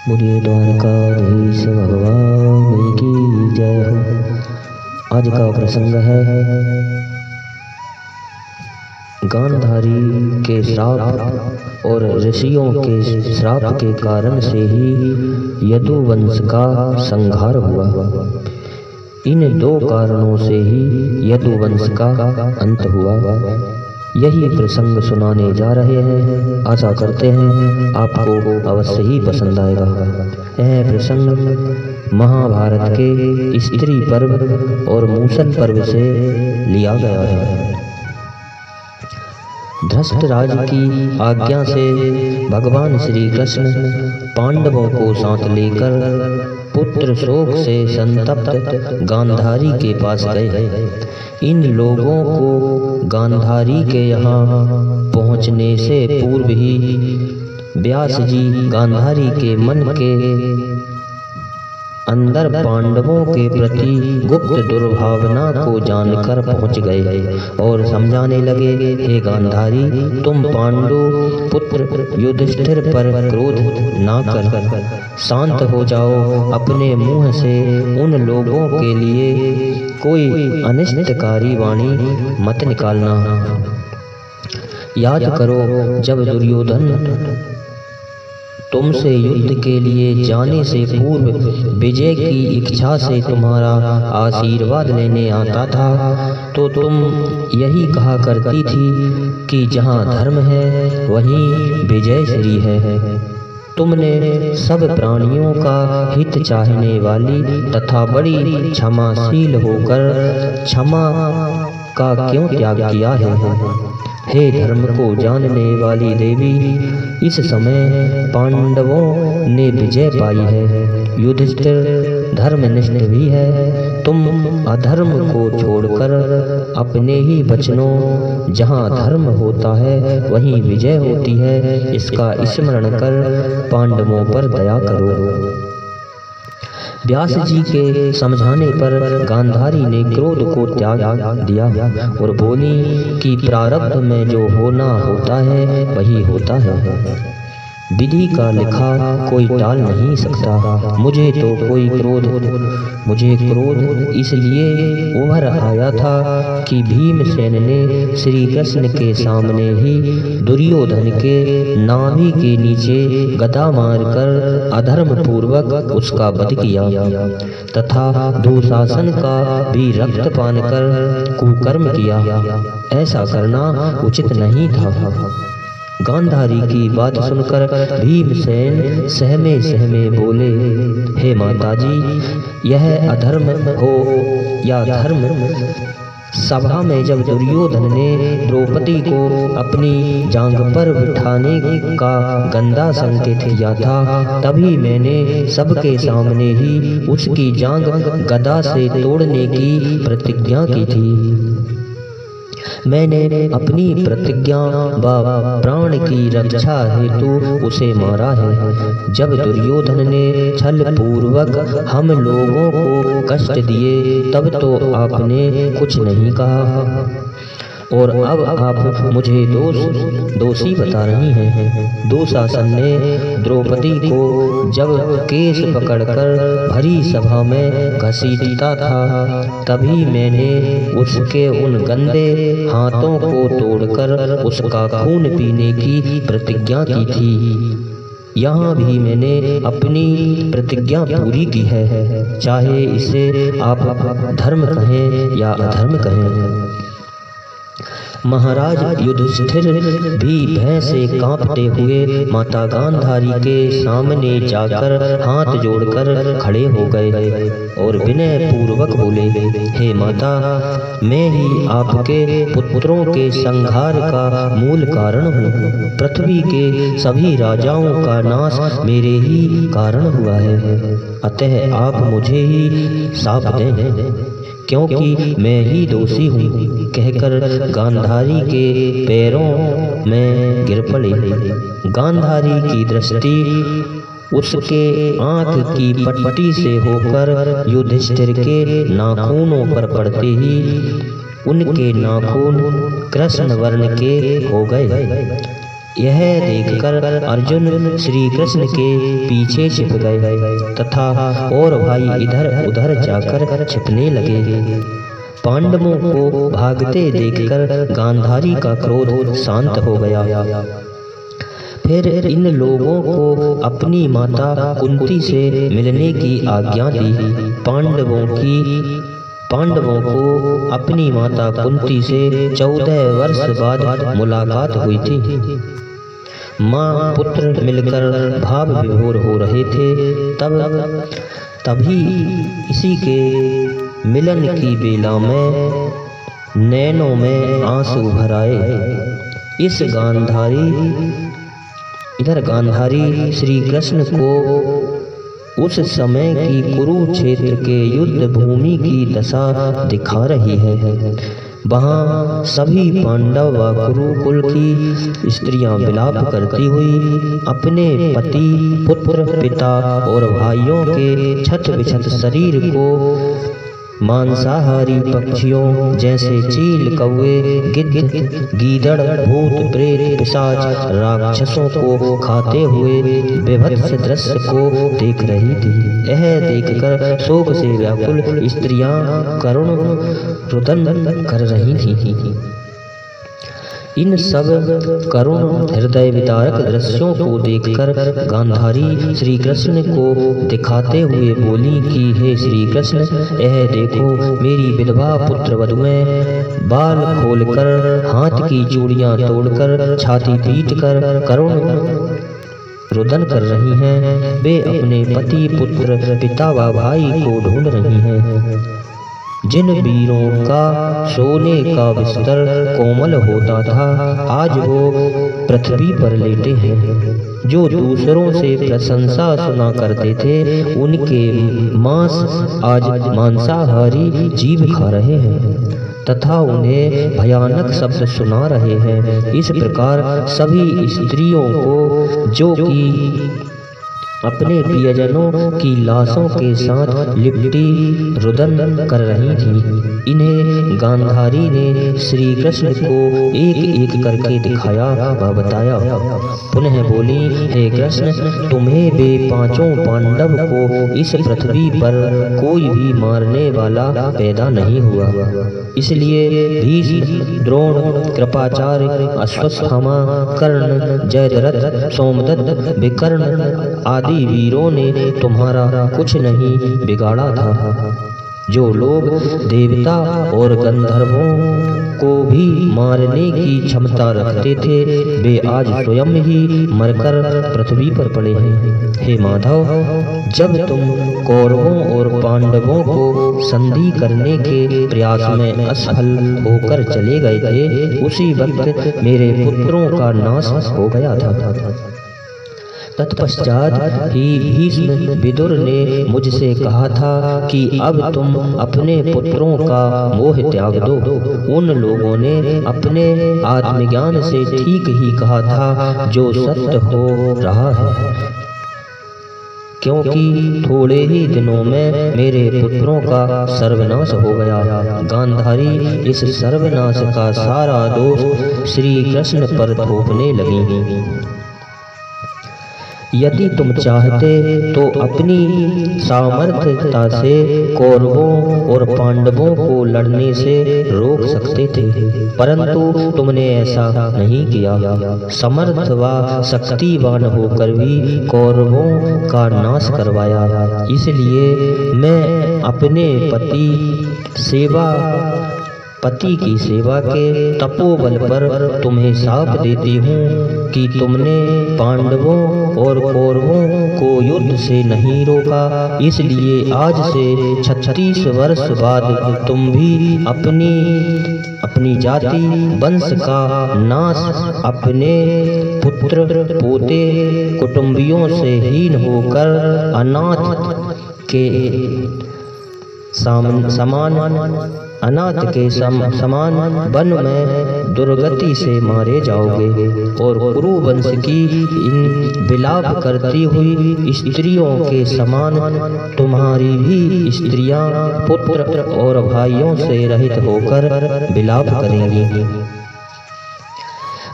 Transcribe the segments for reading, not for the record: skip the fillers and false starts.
बोलिए द्वारकाधीश भगवान की जय हो। आज का प्रसंग है गांधारी के श्राप और ऋषियों के श्राप के कारण से ही यदुवंश का संहार हुआ। इन दो कारणों से ही यदुवंश का अंत हुआ। यही प्रसंग सुनाने जा रहे हैं। आशा करते हैं आपको अवश्य ही पसंद आएगा। यह प्रसंग महाभारत के स्त्री पर्व और मूसल पर्व से लिया गया है। धृतराज की आज्ञा से भगवान श्री कृष्ण पांडवों को साथ लेकर पुत्र शोक से संतप्त गांधारी के पास गए। इन लोगों को गांधारी के यहाँ पहुँचने से पूर्व ही व्यास जी गांधारी के मन के अंदर पांडवों के प्रति गुप्त दुर्भावना को जानकर पहुंच गए और समझाने लगे, हे गांधारी, तुम पांडु पुत्र युधिष्ठिर पर क्रोध ना कर शांत हो जाओ। अपने मुंह से उन लोगों के लिए कोई अनिष्टकारी वाणी मत निकालना। याद करो, जब दुर्योधन तुमसे युद्ध के लिए जाने से पूर्व विजय की इच्छा से तुम्हारा आशीर्वाद लेने आता था तो तुम यही कहा करती थी कि जहाँ धर्म है वहीं विजय श्री है। तुमने सब प्राणियों का हित चाहने वाली तथा बड़ी क्षमाशील होकर क्षमा का क्यों त्याग किया है? हे धर्म को जानने वाली देवी, इस समय पांडवों ने विजय पाई है। युधिष्ठिर धर्मनिष्ठ भी है। तुम अधर्म को छोड़कर अपने ही वचनों, जहाँ धर्म होता है वहीं विजय होती है, इसका स्मरण कर पांडवों पर दया करो। व्यास जी के समझाने पर गांधारी ने क्रोध को त्याग दिया और बोली कि प्रारब्ध में जो होना होता है वही होता है। विधि का लिखा कोई टाल नहीं सकता। मुझे क्रोध इसलिए उभर आया था कि भीमसेन ने श्री कृष्ण के सामने ही दुर्योधन के नाभि के नीचे गदा मारकर अधर्म पूर्वक उसका वध किया तथा दुशासन का भी रक्तपान कर कुकर्म किया। ऐसा करना उचित नहीं था। गांधारी की बात सुनकर भीमसेन सहमे बोले, हे माताजी, यह अधर्म हो या धर्म। सभा में जब दुर्योधन ने द्रौपदी को अपनी जांघ पर बिठाने का गंदा संकेत किया था, तभी मैंने सबके सामने ही उसकी जांघ गदा से तोड़ने की प्रतिज्ञा की थी। मैंने अपनी प्रतिज्ञा व प्राण की रक्षा हेतु उसे मारा है। जब दुर्योधन ने छल पूर्वक हम लोगों को कष्ट दिए तब तो आपने कुछ नहीं कहा और अब आप मुझे दोषी बता रही हैं। दुशासन ने द्रौपदी को जब केस पकड़कर भरी सभा में घसीटता था तभी मैंने उसके उन गंदे हाथों को तोड़कर उसका खून पीने की प्रतिज्ञा की थी। यहाँ भी मैंने अपनी प्रतिज्ञा पूरी की है, चाहे इसे आप धर्म कहें या अधर्म कहें। महाराज युधिष्ठिर भी भय से कांपते हुए माता गांधारी के सामने जाकर हाथ जोड़कर खड़े हो गए और विनय पूर्वक बोले, हे माता, मैं ही आपके पुत्रों के संहार का मूल कारण हूँ। पृथ्वी के सभी राजाओं का नाश मेरे ही कारण हुआ है, अतः आप मुझे ही शाप दें, क्योंकि मैं ही दोषी हूँ। कहकर गांधारी के पैरों में गिर पड़े। गांधारी की दृष्टि उसके आँख की पट्टी से होकर युधिष्ठिर के नाखूनों पर पड़ते ही उनके नाखून कृष्ण वर्ण के हो गए। यह देखकर अर्जुन श्री कृष्ण के पीछे छिप गए तथा और भाई इधर उधर जाकर छिपने लगे। पांडवों को भागते देखकर गांधारी का क्रोध शांत हो गया। फिर इन लोगों को अपनी माता कुंती से मिलने की आज्ञा दी। पांडवों को अपनी माता कुंती से 14 वर्ष बाद मुलाकात हुई थी। माँ पुत्र मिलकर भाव विभोर हो रहे थे। तभी इसी के मिलन की बेला में नैनों में आंसू भर आए। इधर गांधारी श्री कृष्ण को उस समय की कुरुक्षेत्र के युद्ध भूमि की दशा दिखा रही है। वहाँ सभी पांडव व कुरुकुल की स्त्रियां विलाप करती हुई अपने पति, पुत्र, पिता और भाइयों के छत विछत शरीर को मांसाहारी पक्षियों जैसे चील, कौवे, गिद्ध, गीदड़, भूत, प्रेत, पिशाच, राक्षसों को खाते हुए विभत्स दृश्य को देख रही थी। यह देखकर शोक से व्याकुल स्त्रियां करुण रुदन कर रही थीं। इन सब करुण हृदय विदारक दृश्यों को देखकर गांधारी श्री कृष्ण को दिखाते हुए बोली कि हे श्री कृष्ण, यह देखो मेरी विधवा पुत्र वधुएं बाल खोलकर, हाथ की चूड़ियां तोड़कर, छाती पीटकर करुण रुदन कर रही हैं। वे अपने पति, पुत्र, पिता व भाई को ढूंढ रही हैं। जिन वीरों का सोने का बिस्तर कोमल होता था, आज वो पृथ्वी पर लेटे हैं। जो दूसरों से प्रशंसा सुना करते थे, उनके मांस आज मांसाहारी जीव खा रहे हैं तथा उन्हें भयानक शब्द सुना रहे हैं। इस प्रकार सभी स्त्रियों को, जो कि अपने प्रियजनों की लाशों के साथ लिपटी रुदन कर रही थीं, इन्हें गांधारी ने श्री कृष्ण को एक एक करके दिखाया व बताया। पुनः बोली, हे कृष्ण, तुम्हें वे पांचों पांडव को इस पृथ्वी पर कोई भी मारने वाला पैदा नहीं हुआ, इसलिए भीष्म, द्रोण, कृपाचार्य, अश्वत्थामा, कर्ण, जयद्रथ, सोमदत्त, विकर्ण आदि वीरों ने तुम्हारा कुछ नहीं बिगाड़ा था। जो लोग देवता और गंधर्वों को भी मारने की क्षमता रखते थे, वे आज स्वयं ही मरकर पृथ्वी पर पड़े हैं। हे माधव, जब तुम कौरवों और पांडवों को संधि करने के प्रयास में असफल होकर चले गए थे, उसी वक्त मेरे पुत्रों का नाश हो गया था। तत्पश्चात ही भीष्म विदुर ने मुझसे कहा था कि अब तुम अपने पुत्रों का मोह त्याग दो। उन लोगों ने अपने आत्मज्ञान से ठीक ही कहा था, जो सत्य हो रहा है, क्योंकि थोड़े ही दिनों में मेरे पुत्रों का सर्वनाश हो गया। गांधारी इस सर्वनाश का सारा दोष श्री कृष्ण पर थोपने लगी। यदि तुम चाहते तो अपनी सामर्थ्यता से कौरवों और पांडवों को लड़ने से रोक सकते थे, परंतु तुमने ऐसा नहीं किया। समर्थ व शक्तिवान होकर भी कौरवों का नाश करवाया। इसलिए मैं अपने पति की सेवा के तपोबल पर तुम्हें शाप देती हूँ कि तुमने पांडवों और कौरवों को युद्ध से नहीं रोका, इसलिए आज से 36 वर्ष बाद तुम भी अपनी जाति वंश का नाश, अपने पुत्र पोते कुटुंबियों से हीन होकर अनाथ के समान वन में दुर्गति से मारे जाओगे। और कुरु वंश की इन विलाप करती हुई स्त्रियों के समान तुम्हारी भी स्त्रियां पुत्र और भाइयों से रहित होकर विलाप करेंगी।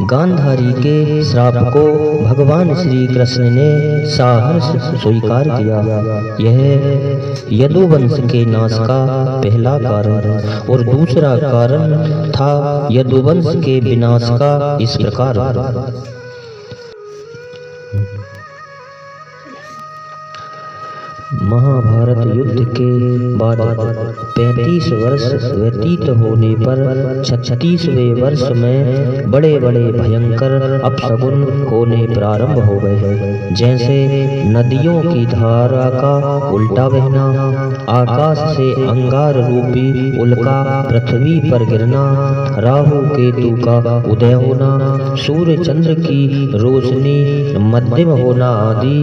गांधारी के श्राप को भगवान श्री कृष्ण ने साहस स्वीकार किया। यह यदुवंश के नाश का पहला कारण और दूसरा कारण था यदुवंश के विनाश का इस प्रकार। महाभारत युद्ध के बाद 35 वर्ष व्यतीत होने पर 36वें वर्ष में बड़े बड़े भयंकर अपशगुन होने प्रारंभ हो गए, जैसे नदियों की धारा का उल्टा बहना, आकाश से अंगार रूपी उल्का पृथ्वी पर गिरना, राहु केतु का उदय होना, सूर्य चंद्र की रोशनी मध्यम होना आदि।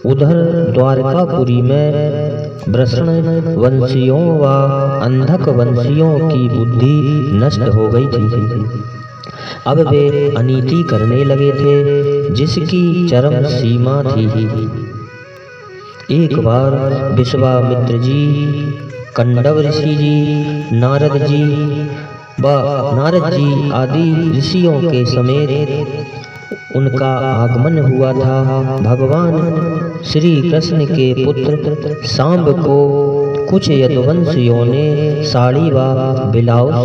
उधर द्वारकापुरी में वृषण वंशियों व अंधक वंशियों की बुद्धि नष्ट हो गई थी। अब वे अनीति करने लगे थे जिसकी चरम सीमा थी। एक बार विश्वामित्र जी, कंडव ऋषि जी, नारद जी आदि ऋषियों के समेत उनका आगमन हुआ था। भगवान श्री कृष्ण के पुत्र सांब को कुछ यदुवंशियों ने साड़ी व ब्लाउज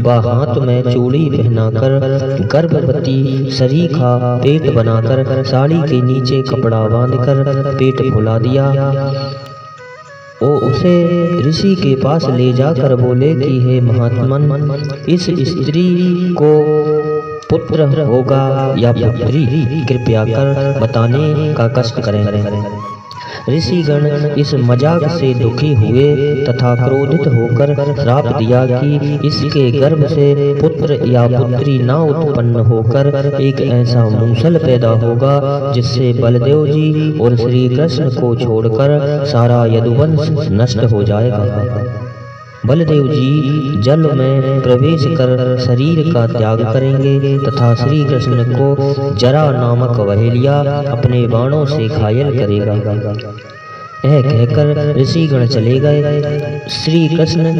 व हाथ में चूड़ी पहनाकर गर्भवती सरीखा पेट बनाकर साड़ी के नीचे कपड़ा बांधकर पेट फुला दिया। वो उसे ऋषि के पास ले जाकर बोले कि हे महात्मन, इस स्त्री को पुत्र होगा या पुत्री, कृपया कर बताने का कष्ट करें। ऋषिगण इस मजाक से दुखी हुए तथा क्रोधित होकर श्राप दिया कि इसके गर्भ से पुत्र या पुत्री न उत्पन्न होकर एक ऐसा मूसल पैदा होगा जिससे बलदेव जी और श्री कृष्ण को छोड़कर सारा यदुवंश नष्ट हो जाएगा। बलदेव जी जल में प्रवेश कर शरीर का त्याग करेंगे तथा श्री कृष्ण को जरा नामक वहेलिया अपने बाणों से घायल करेगा। यह कहकर ऋषिगण चले गए। श्री कृष्ण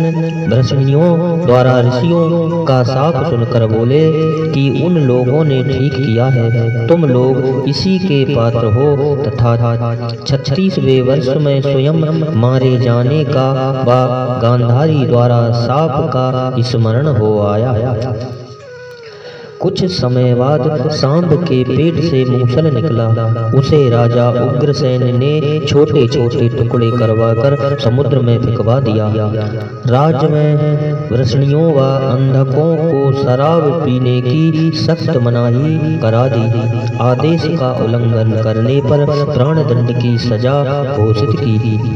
वृषणियों द्वारा ऋषियों का शाप सुनकर बोले कि उन लोगों ने ठीक किया है, तुम लोग इसी के पात्र हो तथा 36वें वर्ष में स्वयं मारे जाने का व गांधारी द्वारा शाप का स्मरण हो आया। कुछ समय बाद सांब के पेट से मूसल निकला। उसे राजा उग्रसेन ने छोटे छोटे टुकड़े करवाकर समुद्र में फेंकवा दिया। राज्य में वृषणियों व अंधकों को शराब पीने की सख्त मनाही करा दी। आदेश का उल्लंघन करने पर प्राणदंड की सजा घोषित की।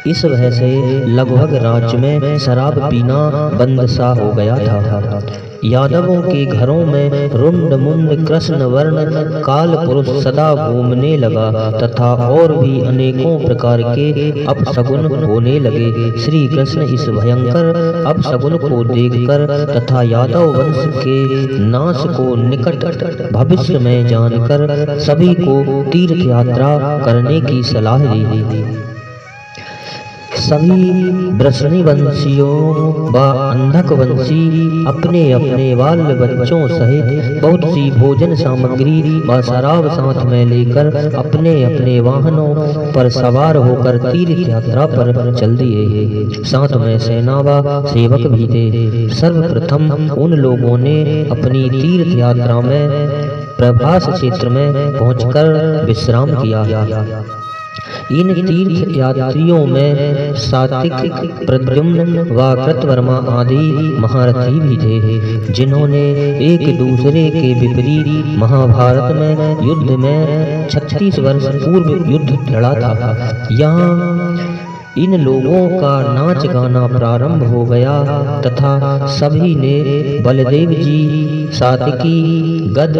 इस वजह से लगभग राज्य में शराब पीना बंद सा हो गया था। यादवों के घरों में रुंड मुंड कृष्ण वर्ण काल पुरुष सदा घूमने लगा तथा और भी अनेकों प्रकार के अपशगुन होने लगे। श्री कृष्ण इस भयंकर अपशगुन को देखकर तथा यादव वंश के नाश को निकट भविष्य में जानकर सभी को तीर्थ यात्रा करने की सलाह दी। सभी वृषणी वंशियों व अंधक वंशी अपने अपने बाल बच्चों सहित बहुत सी भोजन सामग्री व शराब साथ में लेकर अपने अपने वाहनों पर सवार होकर तीर्थ यात्रा पर चल दिए। साथ में सेना व सेवक भी थे। सर्वप्रथम उन लोगों ने अपनी तीर्थ यात्रा में प्रभास क्षेत्र में पहुंचकर विश्राम किया। इन तीर्थ यात्रियों में सात्विक, प्रद्युम्न व कृतवर्मा आदि महारथी भी थे, जिन्होंने एक दूसरे के विपरीत महाभारत में युद्ध में 36 वर्ष पूर्व युद्ध लड़ा था। यहाँ इन लोगों का नाच गाना प्रारंभ हो गया तथा सभी ने बलदेव जी, सात्विकी, गद,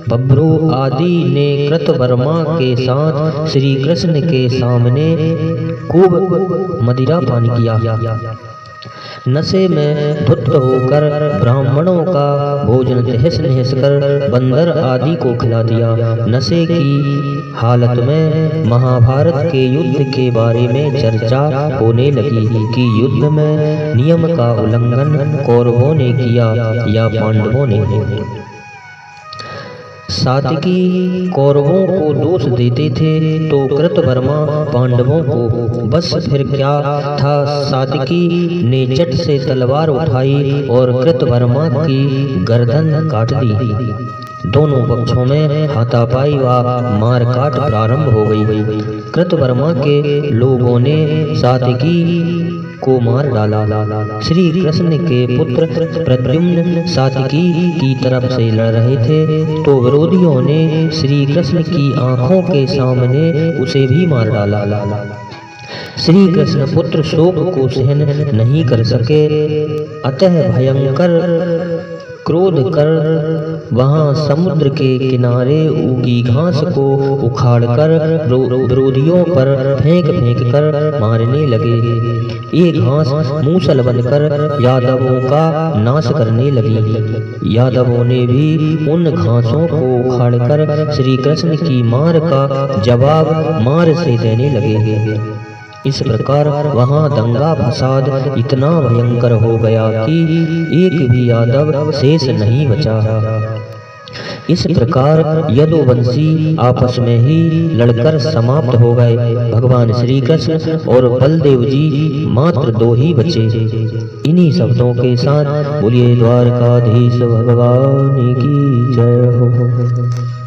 बब्रू आदि ने कृतवर्मा के साथ श्री कृष्ण के सामने खूब मदिरा पान किया। नशे में धुत होकर ब्राह्मणों का भोजन तहस नहस कर बंदर आदि को खिला दिया। नशे की हालत में महाभारत के युद्ध के बारे में चर्चा होने लगी कि युद्ध में नियम का उल्लंघन कौरवों ने किया या पांडवों ने। सात्विकी कौरवों को दोष देते थे तो कृतवर्मा पांडवों को। बस फिर क्या था, सात्विकी ने चट से तलवार उठाई और कृतवर्मा की गर्दन काट दी। दोनों पक्षों में हाथापाई व मारकाट प्रारंभ हो गई। कृतवर्मा के लोगों ने सात्विकी को मार डाला। श्री कृष्ण के पुत्र प्रद्युम्न सात्विकी की तरफ से लड़ रहे थे तो विरोधियों ने श्री कृष्ण की आंखों के सामने उसे भी मार डाला। श्री कृष्ण पुत्र शोक को सहन नहीं कर सके, अतः भयंकर क्रोध कर वहां समुद्र के किनारे उगी घास को उखाड़कर विरोधियों पर फेंक फेंक कर मारने लगे। ये घास मूसल बनकर यादवों का नाश करने लगी। यादवों ने भी उन घासों को उखाड़कर श्री कृष्ण की मार का जवाब मार से देने लगे। इस प्रकार वहां दंगा फसाद इतना भयंकर हो गया कि एक भी यादव शेष नहीं बचा। इस प्रकार यदुवंशी आपस में ही लड़कर समाप्त हो गए। भगवान श्री कृष्ण और बलदेव जी मात्र 2 ही बचे। इन्हीं शब्दों के साथ बोलिए द्वारकाधीश भगवान की जय हो।